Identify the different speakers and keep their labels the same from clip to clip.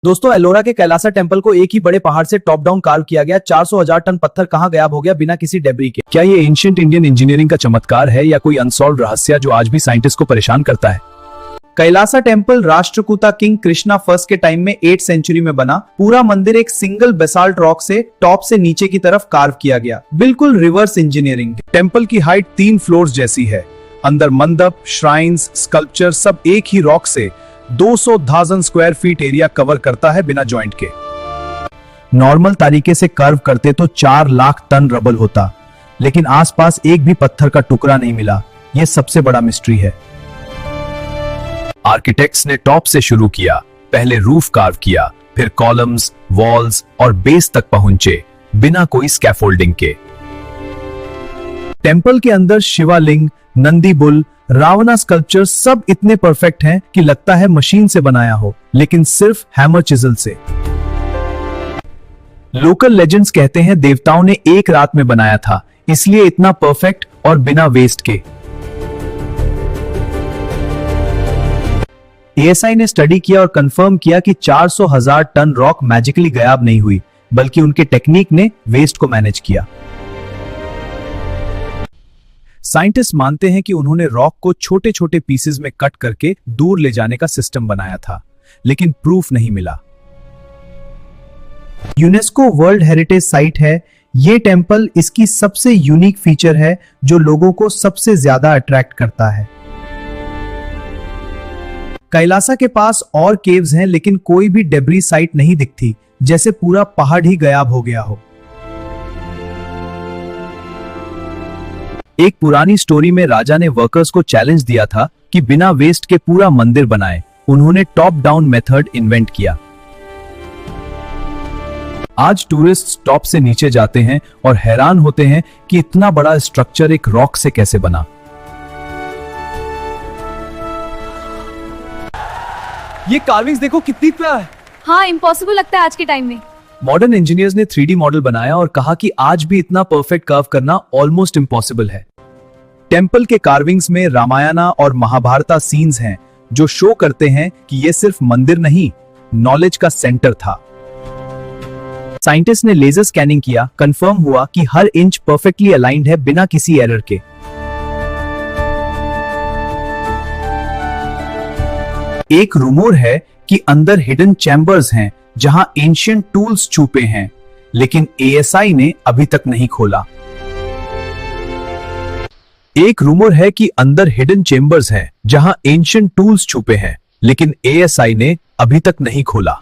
Speaker 1: दोस्तों, एलोरा के कैलासा टेम्पल को एक ही बड़े पहाड़ से टॉप डाउन कार्व किया गया। 400,000 टन पत्थर कहां गायब हो गया बिना किसी डेब्री के? क्या ये एंशिएंट इंडियन इंजीनियरिंग का चमत्कार है या कोई अनसॉल्व्ड रहस्य जो आज भी साइंटिस्ट को परेशान करता है? Kailasa temple Rashtrakuta king Krishna first के टाइम में 8th सेंचुरी में बना। पूरा मंदिर एक सिंगल बेसाल्ट रॉक से टॉप से नीचे की तरफ कार्व किया गया, बिल्कुल रिवर्स इंजीनियरिंग। टेम्पल की हाइट 3 फ्लोर्स जैसी है। अंदर मंडप, श्राइन्स, स्कल्पचर सब एक ही रॉक से 200,000 स्क्वायर फीट एरिया कवर करता है बिना जॉइंट के। नॉर्मल तरीके से कर्व करते तो 4 लाख टन रबल होता, लेकिन आसपास एक भी पत्थर का टुकड़ा नहीं मिला। यह सबसे बड़ा मिस्ट्री है। आर्किटेक्ट्स ने टॉप से शुरू किया, पहले रूफ कार्व किया, फिर कॉलम्स, वॉल्स और बेस तक पहुंचे बिना कोई स्कैफोल्डिंग के। टेम्पल के अंदर शिवालिंग, नंदी बुल, रावणा स्कल्पचर सब इतने परफेक्ट हैं कि लगता है मशीन से बनाया हो, लेकिन सिर्फ हैमर चिजल से। लोकल लेजेंड्स कहते हैं देवताओं ने एक रात में बनाया था, इसलिए इतना परफेक्ट और बिना वेस्ट के। एएसआई ने स्टडी किया और कंफर्म किया कि 400,000 टन रॉक मैजिकली गायब नहीं हुई, बल्कि उनके टेक्निक ने वेस्ट को मैनेज किया। साइंटिस्ट मानते हैं कि उन्होंने रॉक को छोटे छोटे पीसेस में कट करके दूर ले जाने का सिस्टम बनाया था, लेकिन प्रूफ नहीं मिला। यूनेस्को वर्ल्ड हेरिटेज साइट है ये टेम्पल। इसकी सबसे यूनिक फीचर है जो लोगों को सबसे ज्यादा अट्रैक्ट करता है। कैलासा के पास और केव्स हैं, लेकिन कोई भी डेब्री साइट नहीं दिखती, जैसे पूरा पहाड़ ही गायब हो गया हो। एक पुरानी स्टोरी में राजा ने वर्कर्स को चैलेंज दिया था कि बिना वेस्ट के पूरा मंदिर बनाए। उन्होंने टॉप डाउन मेथड इन्वेंट किया। आज टूरिस्ट टॉप से नीचे जाते हैं और हैरान होते हैं कि इतना बड़ा स्ट्रक्चर एक रॉक से कैसे बना।
Speaker 2: ये कार्विंग्स देखो कितनी प्यारी है।
Speaker 3: हाँ, इम्पॉसिबल लगता है आज के टाइम में।
Speaker 1: मॉडर्न इंजीनियर्स ने 3D मॉडल बनाया और कहा कि आज भी इतना परफेक्ट कर्व करना ऑलमोस्ट इम्पॉसिबल है। टेम्पल के कार्विंग्स में रामायणा और महाभारता सीन्स हैं, जो शो करते हैं कि यह सिर्फ मंदिर नहीं, नॉलेज का सेंटर था। साइंटिस्ट ने लेजर स्कैनिंग किया, कंफर्म हुआ कि हर इंच परफेक्टली अलाइंड है बिना किसी एरर के। एक रूमर है कि अंदर हिडन चैम्बर्स हैं जहां एंशिएंट टूल्स छुपे हैं, लेकिन एएसआई ने अभी तक नहीं खोला। एक रूमर है कि अंदर हिडन चेंबर्स हैं जहां एंशिएंट टूल्स छुपे हैं, लेकिन एएसआई ने अभी तक नहीं खोला।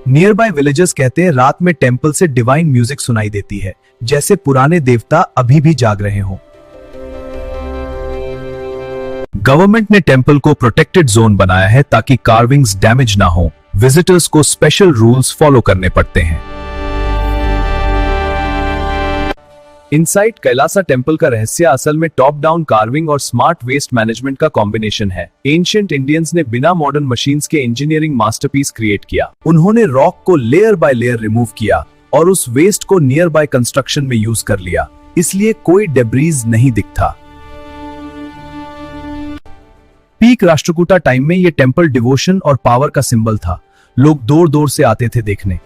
Speaker 1: नियर बाय विलेजर्स कहते हैं रात में टेम्पल से डिवाइन म्यूजिक सुनाई देती है, जैसे पुराने देवता अभी भी जाग रहे हों। गवर्नमेंट ने टेम्पल को प्रोटेक्टेड जोन बनाया है ताकि कार्विंग्स डैमेज ना हो। विजिटर्स को स्पेशल रूल्स फॉलो करने पड़ते हैं। इनसाइड कैलासा टेम्पल का रहस्य असल में टॉप डाउन कार्विंग और स्मार्ट वेस्ट मैनेजमेंट का कॉम्बिनेशन है। एंशिएंट इंडियंस ने बिना मॉडर्न मशीन्स के इंजीनियरिंग मास्टरपीस क्रिएट किया। उन्होंने रॉक को लेयर बाय लेयर रिमूव किया और उस वेस्ट को नियर बाय कंस्ट्रक्शन में यूज कर लिया, इसलिए कोई डेब्रीज नहीं दिखता। पीक राष्ट्रकूटा टाइम में यह टेम्पल डिवोशन और पावर का सिंबल था। लोग दूर दूर से आते थे देखने।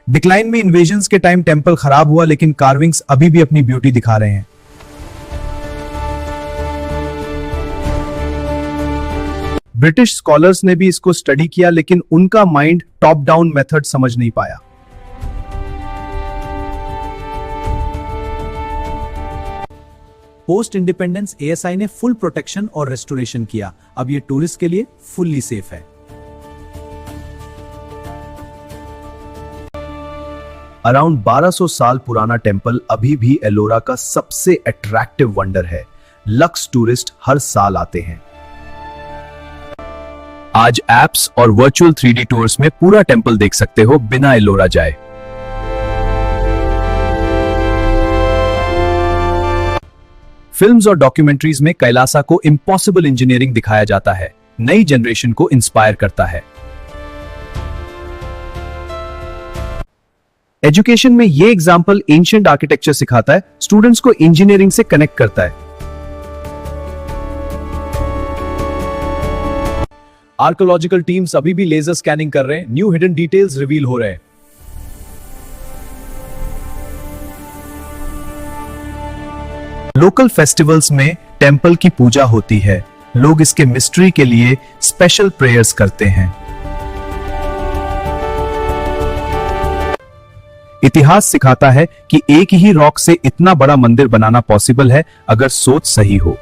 Speaker 1: डिक्लाइन में इन्वेजन्स के टाइम टेम्पल खराब हुआ, लेकिन कार्विंग्स अभी भी अपनी ब्यूटी दिखा रहे हैं। ब्रिटिश स्कॉलर्स ने भी इसको स्टडी किया, लेकिन उनका माइंड टॉप डाउन मेथड समझ नहीं पाया। पोस्ट इंडिपेंडेंस एएसआई ने फुल प्रोटेक्शन और रेस्टोरेशन किया। अब ये टूरिस्ट के लिए फुल्ली सेफ है। अराउंड 1200 साल पुराना टेम्पल अभी भी एलोरा का सबसे अट्रैक्टिव वंडर है। लक्स टूरिस्ट हर साल आते हैं। आज एप्स और वर्चुअल 3D टूर्स में पूरा टेम्पल देख सकते हो बिना एलोरा जाए। फिल्म्स और डॉक्यूमेंट्रीज में कैलासा को इम्पॉसिबल इंजीनियरिंग दिखाया जाता है, नई जनरेशन को इंस्पायर करता है। एजुकेशन में ये एग्जाम्पल एंशिएंट आर्किटेक्चर सिखाता है, स्टूडेंट्स को इंजीनियरिंग से कनेक्ट करता है। आर्कोलॉजिकल टीम्स अभी भी लेजर स्कैनिंग कर रहे हैं, न्यू हिडन डिटेल्स रिवील हो रहे हैं। लोकल फेस्टिवल्स में टेंपल की पूजा होती है। लोग इसके मिस्ट्री के लिए स्पेशल प्रेयर्स करते हैं। इतिहास सिखाता है कि एक ही रॉक से इतना बड़ा मंदिर बनाना पॉसिबल है अगर सोच सही हो।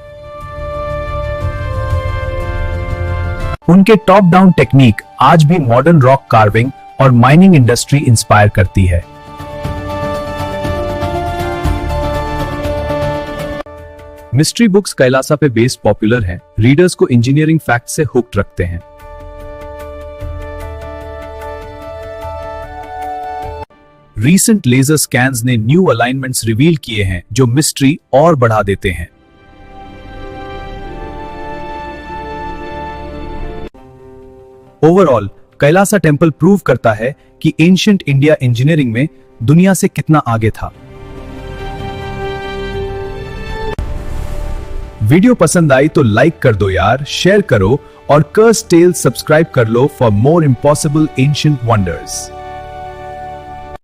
Speaker 1: उनके टॉप डाउन टेक्निक आज भी मॉडर्न रॉक कार्विंग और माइनिंग इंडस्ट्री इंस्पायर करती है। मिस्ट्री बुक्स कैलासा पे बेस्ड पॉपुलर हैं, रीडर्स को इंजीनियरिंग फैक्ट से हुक्ड रखते हैं। रीसेंट लेजर स्कैन्स ने न्यू अलाइनमेंट्स रिवील किए हैं जो मिस्ट्री और बढ़ा देते हैं। ओवरऑल कैलासा टेंपल प्रूव करता है कि एंशिएंट इंडिया इंजीनियरिंग में दुनिया से कितना आगे था। वीडियो पसंद आई तो लाइक कर दो यार, शेयर करो और कर्स टेल्स सब्सक्राइब कर लो for more impossible ancient wonders.